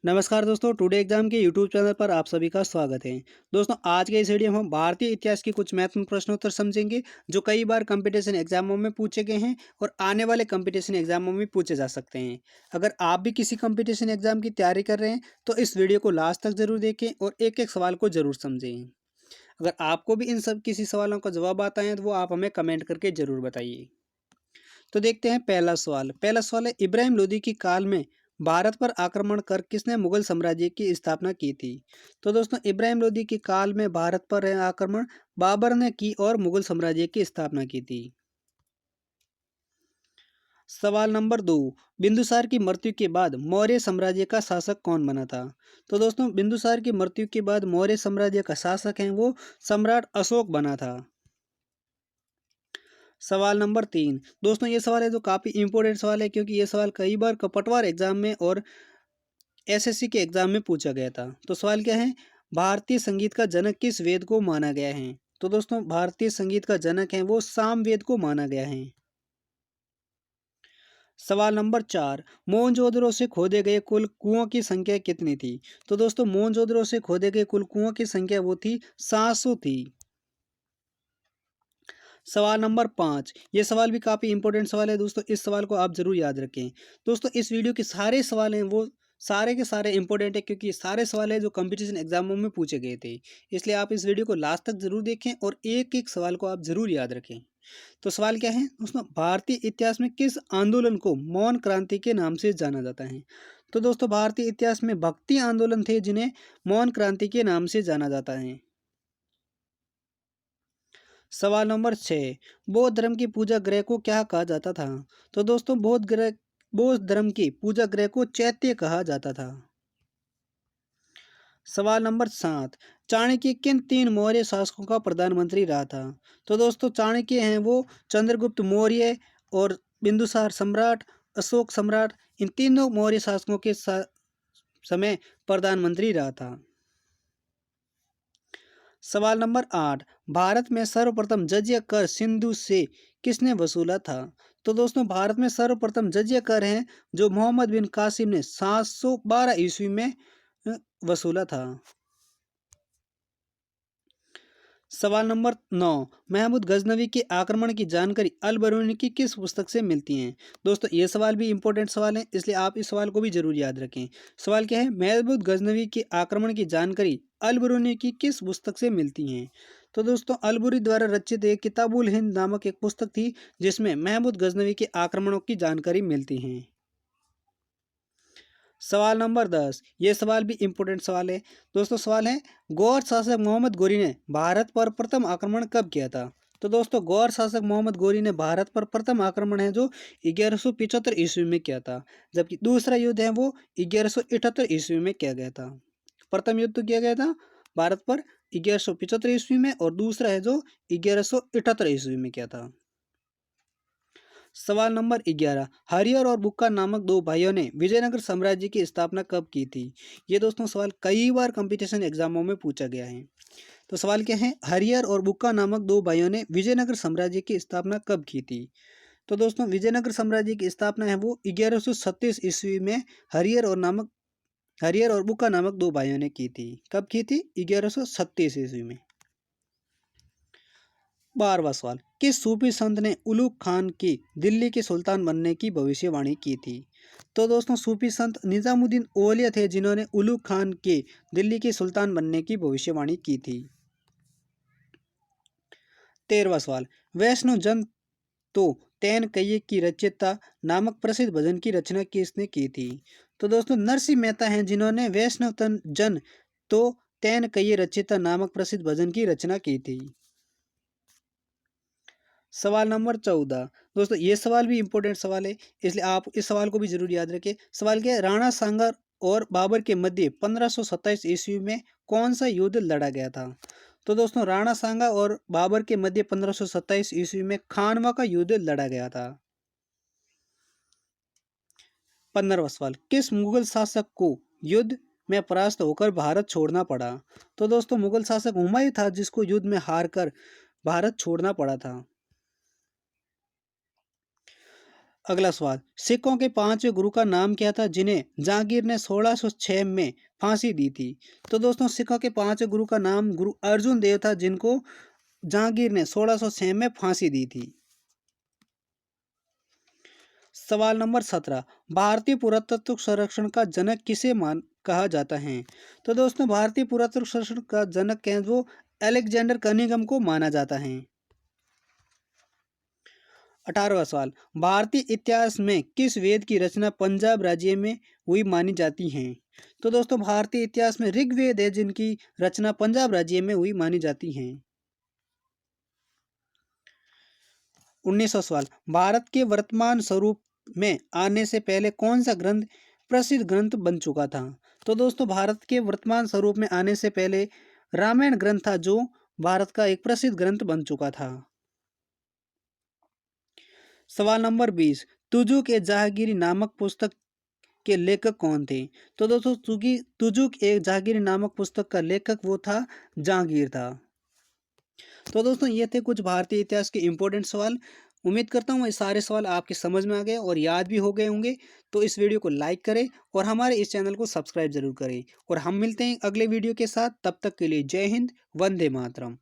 नमस्कार दोस्तों, today exam के यूट्यूब चैनल पर आप सभी का स्वागत है। दोस्तों, आज के इस वीडियो में हम भारतीय इतिहास के कुछ महत्वपूर्ण प्रश्नोत्तर समझेंगे जो कई बार कंपटीशन एग्जामों में पूछे गए हैं और आने वाले कंपटीशन एग्जामों में पूछे जा सकते हैं। अगर आप भी किसी कंपटीशन एग्जाम की तैयारी कर रहे हैं तो इस वीडियो को लास्ट तक जरूर देखें और एक एक सवाल को जरूर समझें। अगर आपको भी इन सब किसी सवालों का जवाब आता है तो वो आप हमें कमेंट करके जरूर बताइए। तो देखते हैं पहला सवाल है, इब्राहिम लोदी की काल में भारत पर आक्रमण कर किसने मुगल साम्राज्य की स्थापना की थी? तो दोस्तों, इब्राहिम लोदी के काल में भारत पर आक्रमण बाबर ने की और मुगल साम्राज्य की स्थापना की थी। सवाल नंबर 2, बिंदुसार की मृत्यु के बाद मौर्य साम्राज्य का शासक कौन बना था? तो दोस्तों, बिंदुसार की मृत्यु के बाद मौर्य साम्राज्य का शासक है वो सम्राट अशोक बना था। सवाल नंबर 3, दोस्तों ये सवाल है जो काफ़ी इंपॉर्टेंट सवाल है क्योंकि ये सवाल कई बार पटवार एग्जाम में और एसएससी के एग्जाम में पूछा गया था। तो सवाल क्या है, भारतीय संगीत का जनक किस वेद को माना गया है? तो दोस्तों, भारतीय संगीत का जनक है वो साम वेद को माना गया है। सवाल नंबर 4, मोहनजोदड़ो से खोदे गए कुल कुओं की संख्या कितनी थी? तो दोस्तों, मोहनजोदड़ो से खोदे गए कुल कुओं की संख्या वो थी 700 थी। सवाल नंबर 5, ये सवाल भी काफ़ी इंपॉर्टेंट सवाल है दोस्तों, इस सवाल को आप ज़रूर याद रखें। दोस्तों, इस वीडियो के सारे सवाल हैं वो सारे के सारे इंपॉर्टेंट है क्योंकि ये सारे सवाल हैं जो कंपटीशन एग्जामों में पूछे गए थे। इसलिए आप इस वीडियो को लास्ट तक ज़रूर देखें और एक एक सवाल को आप ज़रूर याद रखें। तो सवाल क्या है दोस्तों, भारतीय इतिहास में किस आंदोलन को मौन क्रांति के नाम से जाना जाता है? तो दोस्तों, भारतीय इतिहास में भक्ति आंदोलन थे जिन्हें मौन क्रांति के नाम से जाना जाता है। सवाल नंबर 6, बौद्ध धर्म की पूजा गृह को क्या कहा जाता था? तो दोस्तों, बौद्ध धर्म की पूजा गृह को चैत्य कहा जाता था। सवाल नंबर 7, चाणक्य किन तीन मौर्य शासकों का प्रधानमंत्री रहा था? तो दोस्तों, चाणक्य हैं वो चंद्रगुप्त मौर्य और बिंदुसार सम्राट, अशोक सम्राट, इन तीनों मौर्य शासकों के समय प्रधानमंत्री रहा था। सवाल नंबर 8, भारत में सर्वप्रथम जजिया कर सिंधु से किसने वसूला था? तो दोस्तों, भारत में सर्वप्रथम जजिया कर है जो मोहम्मद बिन कासिम ने 712 ईस्वी में वसूला था। सवाल नंबर 9, महमूद गजनवी के आक्रमण की जानकारी अल बरूनी की किस पुस्तक से मिलती है? दोस्तों, ये सवाल भी इंपॉर्टेंट सवाल है इसलिए आप इस सवाल को भी जरूर याद रखें। सवाल क्या है, महमूद गजनवी के आक्रमण की जानकारी अल बरूनी की किस पुस्तक से मिलती है? तो दोस्तों, अल बुरी द्वारा रचित एक किताबुल हिंद नामक एक पुस्तक थी जिसमें महमूद गजनवी के आक्रमणों की जानकारी मिलती है। सवाल नंबर 10, ये सवाल भी इंपॉर्टेंट सवाल है दोस्तों। सवाल है, गौर शासक मोहम्मद गोरी ने भारत पर प्रथम आक्रमण कब किया था? तो दोस्तों, गौर शासक मोहम्मद गोरी ने भारत पर प्रथम आक्रमण है जो 1175 ईस्वी में किया था, जबकि दूसरा युद्ध है वो 1178 ईस्वी में किया गया था। प्रथम युद्ध तो किया गया था भारत पर 1175 ईस्वी में और दूसरा है जो 1178 ईस्वी में किया था। सवाल नंबर 11, हरिहर और बुक्का नामक दो भाइयों ने विजयनगर साम्राज्य की स्थापना कब की थी? ये दोस्तों सवाल कई बार कंपटीशन एग्जामों में पूछा गया है। तो सवाल क्या है, हरिहर और बुक्का नामक दो भाइयों ने विजयनगर साम्राज्य की स्थापना कब की थी? तो दोस्तों, विजयनगर साम्राज्य की स्थापना है वो 1137 ईस्वी में हरिहर और बुक्का नामक दो भाइयों ने की थी। कब की थी? 1137 ईस्वी में। 12वां सवाल, किस सूफी संत ने उलूग खान की दिल्ली के सुल्तान बनने की भविष्यवाणी की थी? तो दोस्तों, सूफी संत निजामुद्दीन औलिया थे जिन्होंने उलूग खान के दिल्ली के सुल्तान बनने की भविष्यवाणी की थी। 13वां सवाल, वैष्णव जन तो तैन कइये की रचयिता नामक प्रसिद्ध भजन की रचना किसने की थी? तो दोस्तों, नरसिंह मेहता हैं जिन्होंने वैष्णव जन तो तैन कइये रचयिता नामक प्रसिद्ध भजन की रचना की थी। सवाल नंबर 14, दोस्तों ये सवाल भी इंपॉर्टेंट सवाल है इसलिए आप इस सवाल को भी जरूर याद रखें। सवाल क्या है, राणा सांगा और बाबर के मध्य 1527 ईस्वी में कौन सा युद्ध लड़ा गया था? तो दोस्तों, राणा सांगा और बाबर के मध्य 1527 ईस्वी में खानवा का युद्ध लड़ा गया था। 15वां सवाल, किस मुगल शासक को युद्ध में परास्त होकर भारत छोड़ना पड़ा? तो दोस्तों, मुगल शासक हुमायूं था जिसको युद्ध में हार कर भारत छोड़ना पड़ा था। अगला सवाल, सिखों के पांचवें गुरु का नाम क्या था जिन्हें जहांगीर ने 1606 में फांसी दी थी? तो दोस्तों सिखों के पांचवें गुरु का नाम गुरु अर्जुन देव था, जिनको जहांगीर ने 1606 में फांसी दी थी। सवाल नंबर 17, भारतीय पुरातत्व सर्वेक्षण का जनक किसे मान कहा जाता है? तो दोस्तों भारतीय पुरातत्व सर्वेक्षण का जनक है वो अलेक्जेंडर कनिंघम को माना जाता है। 18वां सवाल, भारतीय इतिहास में किस वेद की रचना पंजाब राज्य में हुई मानी जाती है? तो दोस्तों भारतीय इतिहास में ऋग्वेद है जिनकी रचना पंजाब राज्य में हुई मानी जाती है। 19वां सवाल, भारत के वर्तमान स्वरूप में आने से पहले कौन सा ग्रंथ प्रसिद्ध ग्रंथ बन चुका था? तो दोस्तों भारत के वर्तमान स्वरूप में आने से पहले रामायण ग्रंथ था जो भारत का एक प्रसिद्ध ग्रंथ बन चुका था। सवाल नंबर 20, तुजुक ए जहांगीरी नामक पुस्तक के लेखक कौन थे? तो दोस्तों तुजुक ए जहांगीरी नामक पुस्तक का लेखक वो था जहांगीर था। तो दोस्तों ये थे कुछ भारतीय इतिहास के इंपॉर्टेंट सवाल। उम्मीद करता हूँ ये सारे सवाल आपके समझ में आ गए और याद भी हो गए होंगे। तो इस वीडियो को लाइक करें और हमारे इस चैनल को सब्सक्राइब जरूर करें और हम मिलते हैं अगले वीडियो के साथ। तब तक के लिए जय हिंद, वंदे मातरम।